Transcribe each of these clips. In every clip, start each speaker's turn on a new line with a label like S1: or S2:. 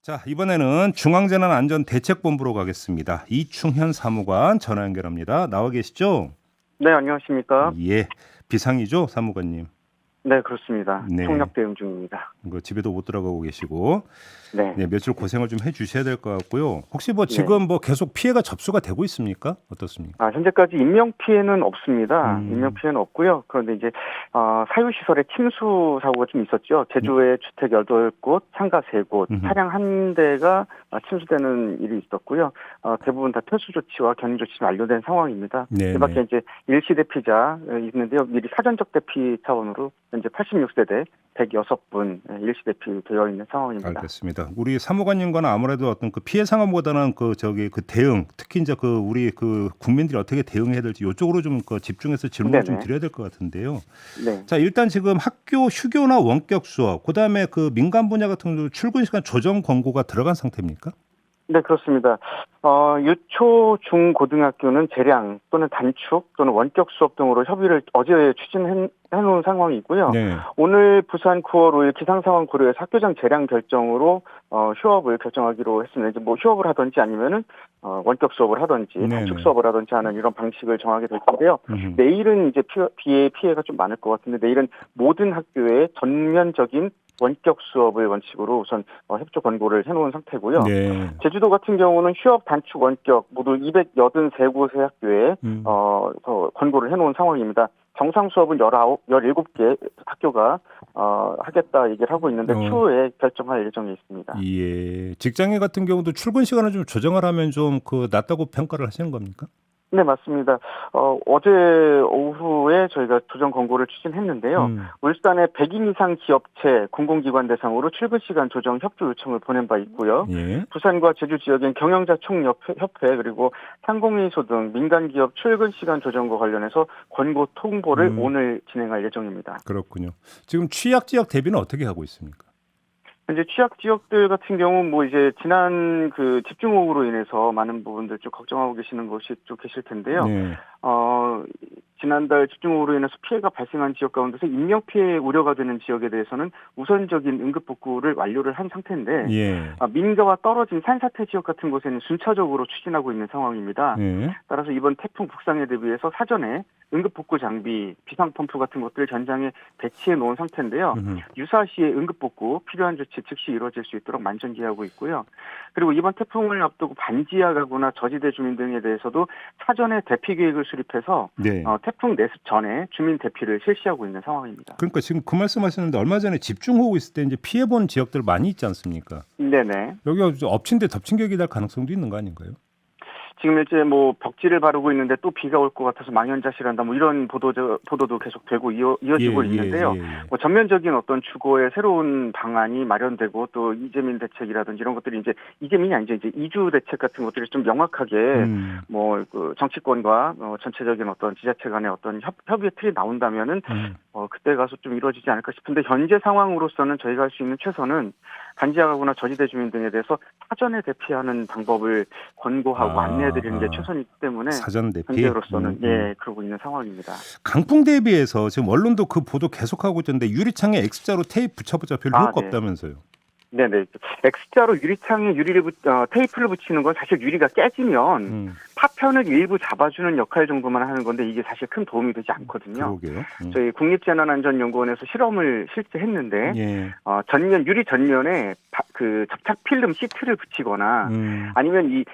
S1: 자, 이번에는 중앙재난안전대책본부로 가겠습니다. 이충현 사무관 전화 연결합니다. 나와 계시죠?
S2: 네, 안녕하십니까?
S1: 예, 비상이죠, 사무관님?
S2: 네, 그렇습니다.
S1: 네.
S2: 총력 대응 중입니다.
S1: 집에도 못 들어가고 계시고,
S2: 네.
S1: 네, 며칠 고생을 좀 해주셔야 될 것 같고요. 혹시 지금 계속 피해가 접수가 되고 있습니까? 어떻습니까?
S2: 현재까지 인명 피해는 없습니다. 인명 피해는 없고요. 그런데 이제 사유시설에 침수 사고가 좀 있었죠. 제주에 주택 8곳, 상가 3곳, 차량 1대가 침수되는 일이 있었고요. 대부분 다 퇴수 조치와 견인 조치는 완료된 상황입니다.
S1: 네.
S2: 이 밖에 이제 일시 대피자 있는데요. 미리 사전적 대피 차원으로 현재 86세대 106분 일시 대피되어 있는 상황입니다.
S1: 알겠습니다. 우리 사무관님과는 아무래도 어떤 그 피해 상황보다는 그 대응, 특히 이제 우리 국민들이 어떻게 대응해야 될지 이쪽으로 좀 집중해서 질문을 좀 드려야 될 것 같은데요.
S2: 네.
S1: 자, 일단 지금 학교 휴교나 원격 수업, 그다음에 민간 분야 같은 경우 출근 시간 조정 권고가 들어간 상태입니까?
S2: 네, 그렇습니다. 유초, 중, 고등학교는 재량 또는 단축 또는 원격 수업 등으로 협의를 어제 추진해놓은 상황이고요.
S1: 네.
S2: 오늘 부산 9월 5일 기상상황 고려해서 학교장 재량 결정으로 휴업을 결정하기로 했습니다. 이제 휴업을 하든지 아니면은 원격 수업을 하든지 단축 수업을 하든지 하는 이런 방식을 정하게 될 텐데요. 내일은 이제 피해가 좀 많을 것 같은데 내일은 모든 학교에 전면적인 원격 수업을 원칙으로 우선 협조 권고를 해놓은 상태고요.
S1: 네.
S2: 제주도 같은 경우는 휴업, 단축, 원격 모두 283곳의 학교에 권고를 해놓은 상황입니다. 정상 수업은 17개 학교가 하겠다 얘기를 하고 있는데 추후에 결정할 예정에 있습니다.
S1: 예. 직장인 같은 경우도 출근 시간을 좀 조정을 하면 좀 낮다고 평가를 하시는 겁니까?
S2: 네, 맞습니다. 어제 오후에 저희가 조정 권고를 추진했는데요. 울산의 100인 이상 기업체, 공공기관 대상으로 출근 시간 조정 협조 요청을 보낸 바 있고요.
S1: 예.
S2: 부산과 제주 지역엔 경영자 총협회 그리고 상공인소 등 민간기업 출근 시간 조정과 관련해서 권고 통보를 오늘 진행할 예정입니다.
S1: 그렇군요. 지금 취약 지역 대비는 어떻게 하고 있습니까?
S2: 현재 취약 지역들 같은 경우 이제 지난 집중호우로 인해서 많은 부분들 좀 걱정하고 계시는 것이 좀 계실 텐데요.
S1: 네.
S2: 지난달 집중호우로 인해서 피해가 발생한 지역 가운데서 인명 피해 우려가 되는 지역에 대해서는 우선적인 응급 복구를 완료를 한 상태인데
S1: 예.
S2: 민가와 떨어진 산사태 지역 같은 곳에는 순차적으로 추진하고 있는 상황입니다.
S1: 예.
S2: 따라서 이번 태풍 북상에 대비해서 사전에 응급 복구 장비, 비상 펌프 같은 것들을 현장에 배치해 놓은 상태인데요. 유사시에 응급 복구 필요한 조치 즉시 이루어질 수 있도록 만전기하고 있고요. 그리고 이번 태풍을 앞두고 반지하 가구나 저지대 주민 등에 대해서도 사전에 대피 계획을 수립해서
S1: 네.
S2: 태풍 내습 전에 주민 대피를 실시하고 있는 상황입니다.
S1: 그러니까 지금 그 말씀하시는데 얼마 전에 집중호우 있을 때 이제 피해 본 지역들 많이 있지 않습니까?
S2: 네네.
S1: 여기가 엎친 데 덮친 격이 될 가능성도 있는 거 아닌가요?
S2: 지금 이제 벽지를 바르고 있는데 또 비가 올 것 같아서 망연자실한다 이런 보도도 계속되고 이어지고 있는데요. 전면적인 어떤 주거의 새로운 방안이 마련되고 또 이재민 대책이라든지 이런 것들이 이제 이재민이 아니죠. 이제 이주 대책 같은 것들이 좀 명확하게 정치권과 전체적인 어떤 지자체 간의 어떤 협의의 틀이 나온다면은 그때 가서 좀 이루어지지 않을까 싶은데 현재 상황으로서는 저희가 할 수 있는 최선은 반지하 가구나 저지대 주민 등에 대해서 사전에 대피하는 방법을 권고하고 안내해드리는 게 최선이기 때문에
S1: 사전 대피?
S2: 현재로서는 그러고 있는 상황입니다.
S1: 강풍 대비해서 지금 언론도 그 보도 계속하고 있던데 유리창에 X자로 테이프 붙여보자 별로 효과 없다면서요.
S2: 네네. X자로 유리창에 테이프를 붙이는 건 사실 유리가 깨지면 파편을 일부 잡아주는 역할 정도만 하는 건데 이게 사실 큰 도움이 되지 않거든요.
S1: 그러게요.
S2: 저희 국립재난안전연구원에서 실험을 실제 했는데 유리 전면에 접착 필름 시트를 붙이거나 아니면 이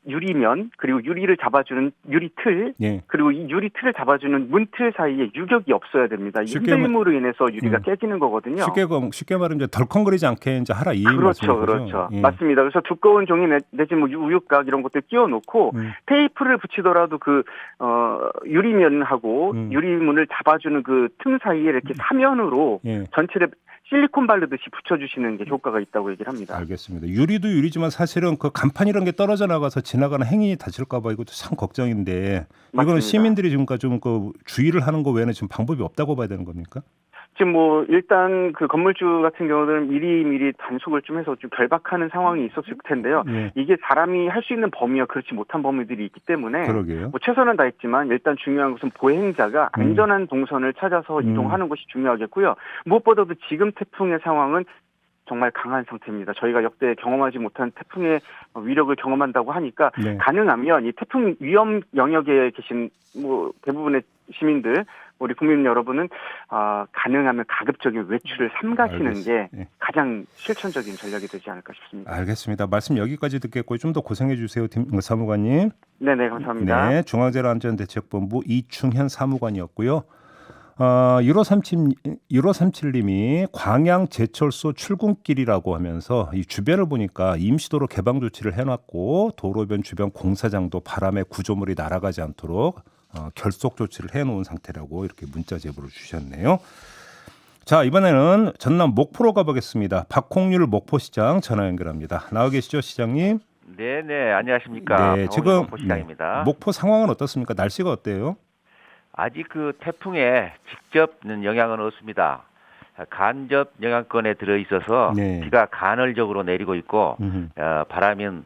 S2: 유리면 그리고 유리를 잡아주는 유리틀 그리고 이 유리틀을 잡아주는 문틀 사이에 유격이 없어야 됩니다. 이 흔들림으로 인해서 유리가 깨지는 거거든요.
S1: 쉽게 말하면 이제 덜컹거리지 않게 이제 하라 이 말씀이죠.
S2: 그렇죠. 맞습니다. 그래서 두꺼운 종이 내지 우유곽 이런 것들 끼워놓고 테이프를 붙이더라도 유리면하고 유리문을 잡아주는 그 틈 사이에 이렇게 사면으로 전체를 실리콘 바르듯이 붙여주시는 게 효과가 있다고 얘기를 합니다.
S1: 알겠습니다. 유리도 유리지만 사실은 간판이란 게 떨어져 나가서 지나가는 행인이 다칠까 봐 이것도 참 걱정인데
S2: 맞습니다.
S1: 이거는 시민들이 지금까지 좀 주의를 하는 거 외에는 지금 방법이 없다고 봐야 되는 겁니까?
S2: 지금 일단 건물주 같은 경우는 미리 단속을 좀 해서 좀 결박하는 상황이 있었을 텐데요. 이게 사람이 할 수 있는 범위와 그렇지 못한 범위들이 있기 때문에 최선은 다했지만 일단 중요한 것은 보행자가 안전한 동선을 찾아서 이동하는 것이 중요하겠고요. 무엇보다도 지금 태풍의 상황은 정말 강한 상태입니다. 저희가 역대 경험하지 못한 태풍의 위력을 경험한다고 하니까
S1: 네.
S2: 가능하면 이 태풍 위험 영역에 계신 뭐 대부분의 시민들, 우리 국민 여러분은 가능하면 가급적인 외출을 삼가시는 게
S1: 네.
S2: 가장 실천적인 전략이 되지 않을까 싶습니다.
S1: 알겠습니다. 말씀 여기까지 듣겠고요. 좀 더 고생해 주세요, 사무관님.
S2: 네네, 감사합니다.
S1: 네, 중앙재난안전대책본부 이충현 사무관이었고요. 1537님이 광양 제철소 출근길이라고 하면서 이 주변을 보니까 임시도로 개방 조치를 해놨고 도로변 주변 공사장도 바람에 구조물이 날아가지 않도록 결속 조치를 해놓은 상태라고 이렇게 문자 제보를 주셨네요. 자, 이번에는 전남 목포로 가보겠습니다. 박홍률 목포시장 전화 연결합니다. 나와 계시죠, 시장님?
S3: 네, 안녕하십니까.
S1: 네, 지금
S3: 목포시장입니다.
S1: 목포 상황은 어떻습니까? 날씨가 어때요?
S3: 아직 그 태풍에 직접 영향은 없습니다. 간접 영향권에 들어 있어서
S1: 네.
S3: 비가 간헐적으로 내리고 있고 바람은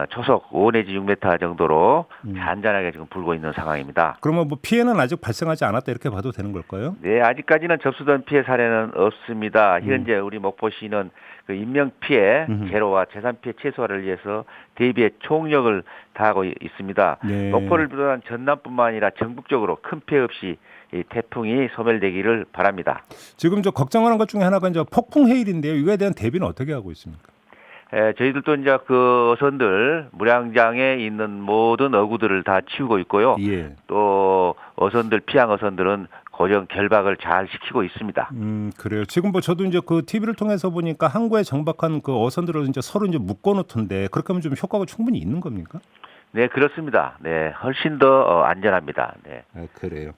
S3: 초속 5 내지 6m 정도로 잔잔하게 지금 불고 있는 상황입니다.
S1: 그러면 뭐 피해는 아직 발생하지 않았다 이렇게 봐도 되는 걸까요?
S3: 네, 아직까지는 접수된 피해 사례는 없습니다. 현재 우리 목포시는 그 인명 피해 제로와 재산 피해 최소화를 위해서 대비의 총력을 다하고 있습니다.
S1: 네.
S3: 목포를 비롯한 전남뿐만 아니라 전국적으로 큰 피해 없이 이 태풍이 소멸되기를 바랍니다.
S1: 지금 저 걱정하는 것 중에 하나가 이제 폭풍 해일인데요. 이거에 대한 대비는 어떻게 하고 있습니까?
S3: 저희들도 이제 그 어선들 무량장에 있는 모든 어구들을 다 치우고 있고요.
S1: 예.
S3: 또 어선들 피항 어선들은 고정 결박을 잘 시키고 있습니다.
S1: 그래요. 지금 뭐 저도 이제 그 TV를 통해서 보니까 항구에 정박한 그 어선들을 이제 서로 이제 묶어놓던데 그렇게 하면 좀 효과가 충분히 있는 겁니까?
S3: 네, 그렇습니다. 네, 훨씬 더 안전합니다. 네.
S1: 그래요.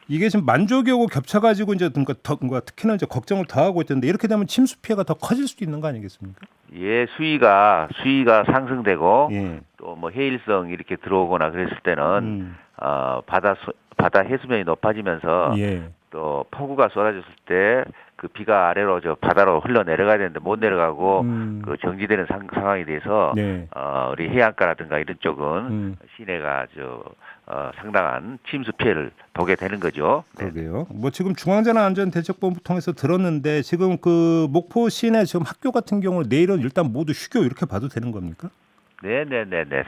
S1: 이게 지금 만족이 오고 겹쳐가지고 이제 뭔가 특히나 이제 걱정을 더 하고 있던데 이렇게 되면 침수 피해가 더 커질 수도 있는 거 아니겠습니까?
S3: 예, 수위가 상승되고
S1: 예.
S3: 또 뭐 해일성 이렇게 들어오거나 그랬을 때는 바다 해수면이 높아지면서
S1: 예.
S3: 또 폭우가 쏟아졌을 때 그 비가 아래로 저 바다로 흘러 내려가야 되는데 못 내려가고 그 정지되는 상황이 돼서
S1: 네.
S3: 우리 해안가라든가 이런 쪽은 시내가 상당한 침수 피해를 보게 되는 거죠. 네.
S1: 그러게요. 뭐 지금 중앙재난안전대책본부 통해서 들었는데 지금 그 목포 시내 지금 학교 같은 경우는 내일은 일단 모두 휴교 이렇게 봐도 되는 겁니까?
S3: 네.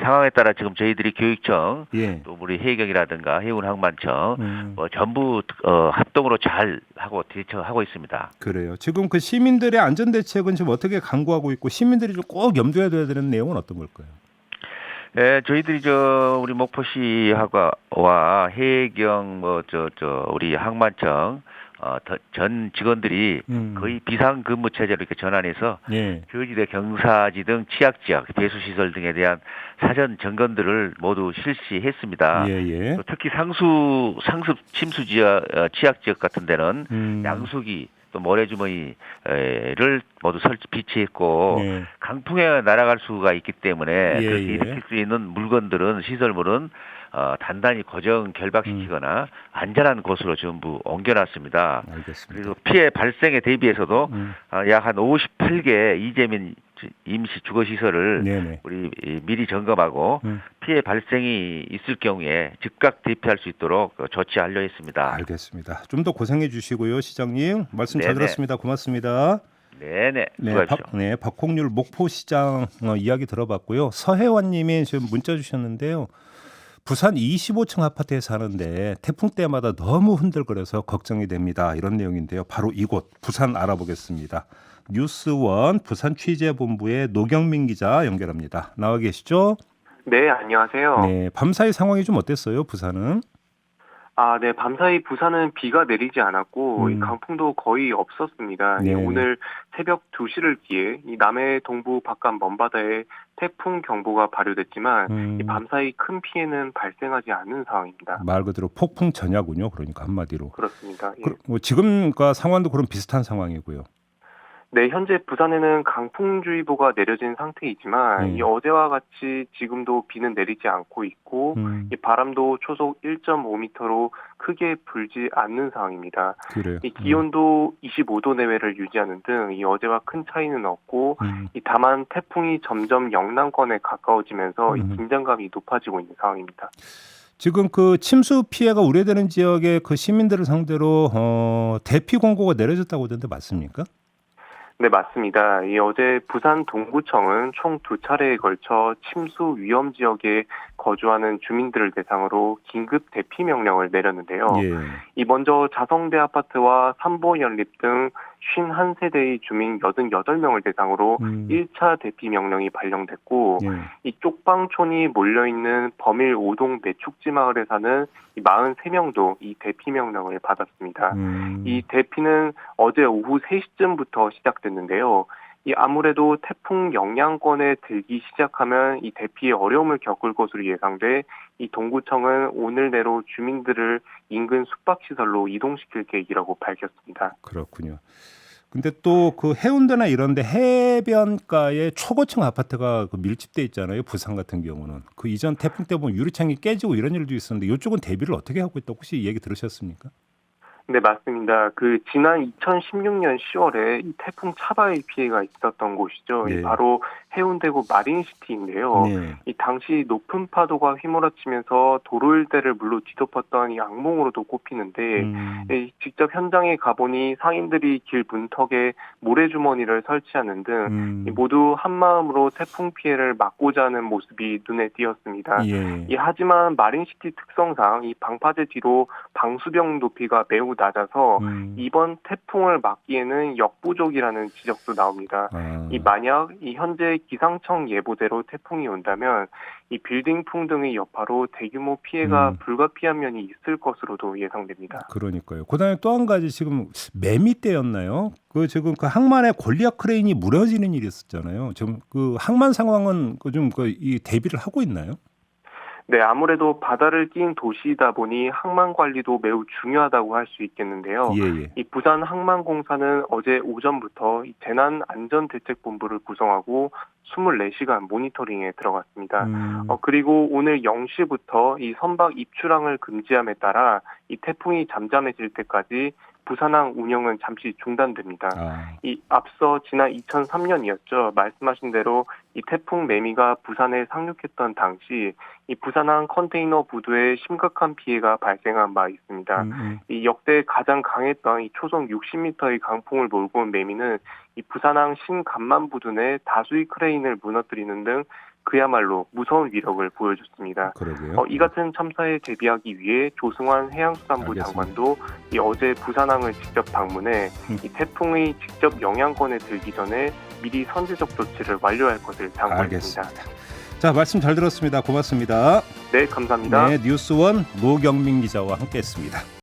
S3: 상황에 따라 지금 저희들이 교육청,
S1: 예.
S3: 또 우리 해경이라든가 해운항만청, 전부 합동으로 잘 하고 대처하고 있습니다.
S1: 그래요. 지금 그 시민들의 안전 대책은 지금 어떻게 강구하고 있고 시민들이 좀 꼭 염두에 둬야 되는 내용은 어떤 걸까요?
S3: 네, 저희들이 우리 목포시하고와 해경 우리 항만청 전 직원들이 거의 비상 근무 체제로 이렇게 전환해서
S1: 예.
S3: 교지대, 경사지 등 취약 지역, 배수 시설 등에 대한 사전 점검들을 모두 실시했습니다.
S1: 예.
S3: 또 특히 상습 침수 지역, 취약 지역 같은 데는 양수기 또 모래주머니를 모두 비치했고
S1: 네.
S3: 강풍에 날아갈 수가 있기 때문에
S1: 예.
S3: 그렇게 일으킬 수 있는 물건들은 시설물은 단단히 고정 결박시키거나 안전한 곳으로 전부 옮겨놨습니다.
S1: 알겠습니다.
S3: 그리고 피해 발생에 대비해서도 약 한 58개 이재민 임시 주거시설을
S1: 네네.
S3: 우리 미리 점검하고 피해 발생이 있을 경우에 즉각 대피할 수 있도록 조치하려 했습니다.
S1: 알겠습니다. 좀 더 고생해 주시고요, 시장님. 말씀 잘
S3: 네네.
S1: 들었습니다. 고맙습니다.
S3: 네네. 수고하십시오.
S1: 박홍률 목포시장 이야기 들어봤고요. 서혜원님이 지금 문자 주셨는데요. 부산 25층 아파트에 사는데 태풍 때마다 너무 흔들거려서 걱정이 됩니다. 이런 내용인데요. 바로 이곳 부산 알아보겠습니다. 뉴스원 부산 취재본부의 노경민 기자 연결합니다. 나와 계시죠?
S4: 네, 안녕하세요.
S1: 네, 밤사이 상황이 좀 어땠어요, 부산은?
S4: 네, 밤사이 부산은 비가 내리지 않았고 이 강풍도 거의 없었습니다.
S1: 네.
S4: 오늘 새벽 2시를 기해 이 남해 동부 바깥 먼바다에 태풍 경보가 발효됐지만 이 밤사이 큰 피해는 발생하지 않은 상황입니다.
S1: 말 그대로 폭풍 전야군요. 그러니까 한마디로.
S4: 그렇습니다. 예.
S1: 지금과 상황도 그런 비슷한 상황이고요.
S4: 네, 현재 부산에는 강풍주의보가 내려진 상태이지만 이 어제와 같이 지금도 비는 내리지 않고 있고 이 바람도 초속 1.5m로 크게 불지 않는 상황입니다.
S1: 그래요.
S4: 이 기온도 25도 내외를 유지하는 등 이 어제와 큰 차이는 없고 이 다만 태풍이 점점 영남권에 가까워지면서 이 긴장감이 높아지고 있는 상황입니다.
S1: 지금 그 침수 피해가 우려되는 지역의 그 시민들을 상대로 대피 공고가 내려졌다고 하던데 맞습니까?
S4: 네, 맞습니다. 어제 부산 동구청은 총 2차례에 걸쳐 침수 위험 지역에 거주하는 주민들을 대상으로 긴급 대피 명령을 내렸는데요. 이 먼저 자성대 아파트와 삼보연립 등 51세대의 주민 88명을 대상으로 1차 대피 명령이 발령됐고 이 쪽방촌이 몰려있는 범일 5동 매축지 마을에 사는 43명도 이 대피 명령을 받았습니다. 이 대피는 어제 오후 3시쯤부터 시작됐는데요. 아무래도 태풍 영향권에 들기 시작하면 이 대피에 어려움을 겪을 것으로 예상돼 이 동구청은 오늘 내로 주민들을 인근 숙박시설로 이동시킬 계획이라고 밝혔습니다.
S1: 그렇군요. 근데 또 그 해운대나 이런데 해변가에 초고층 아파트가 밀집돼 있잖아요. 부산 같은 경우는 그 이전 태풍 때 보면 유리창이 깨지고 이런 일도 있었는데 이쪽은 대비를 어떻게 하고 있다고 혹시 얘기 들으셨습니까?
S4: 네, 맞습니다. 지난 2016년 10월에 이 태풍 차바의 피해가 있었던 곳이죠. 바로 해운대구 마린시티인데요. 이 당시 높은 파도가 휘몰아치면서 도로 일대를 물로 뒤덮었던 이 악몽으로도 꼽히는데 직접 현장에 가보니 상인들이 길 문턱에 모래주머니를 설치하는 등 모두 한마음으로 태풍 피해를 막고자 하는 모습이 눈에 띄었습니다. 하지만 마린시티 특성상 이 방파제 뒤로 방수병 높이가 매우 낮아서 이번 태풍을 막기에는 역부족이라는 지적도 나옵니다. 만약 현재 기상청 예보대로 태풍이 온다면 이 빌딩풍 등의 여파로 대규모 피해가 불가피한 면이 있을 것으로도 예상됩니다.
S1: 그러니까요. 그다음에 또 한 가지 지금 매미 때였나요? 지금 항만의 골리앗 크레인이 무너지는 일이 있었잖아요. 지금 항만 상황은 이 대비를 하고 있나요?
S4: 네, 아무래도 바다를 낀 도시이다 보니 항만 관리도 매우 중요하다고 할 수 있겠는데요. 이 부산 항만공사는 어제 오전부터 이 재난안전대책본부를 구성하고 24시간 모니터링에 들어갔습니다. 그리고 오늘 0시부터 이 선박 입출항을 금지함에 따라 이 태풍이 잠잠해질 때까지 부산항 운영은 잠시 중단됩니다. 앞서 지난 2003년이었죠. 말씀하신 대로 이 태풍 매미가 부산에 상륙했던 당시 이 부산항 컨테이너 부두에 심각한 피해가 발생한 바 있습니다. 이 역대 가장 강했던 이 초속 60m의 강풍을 몰고 온 매미는 이 부산항 신간만 부두 내 다수의 크레인을 무너뜨리는 등 그야말로 무서운 위력을 보여줬습니다. 이 같은 참사에 대비하기 위해 조승환 해양수산부 장관도 어제 부산항을 직접 방문해 이 태풍의 직접 영향권에 들기 전에 미리 선제적 조치를 완료할 것을 당부했습니다.
S1: 자, 말씀 잘 들었습니다. 고맙습니다.
S4: 네, 감사합니다.
S1: 네, 뉴스원 노경민 기자와 함께했습니다.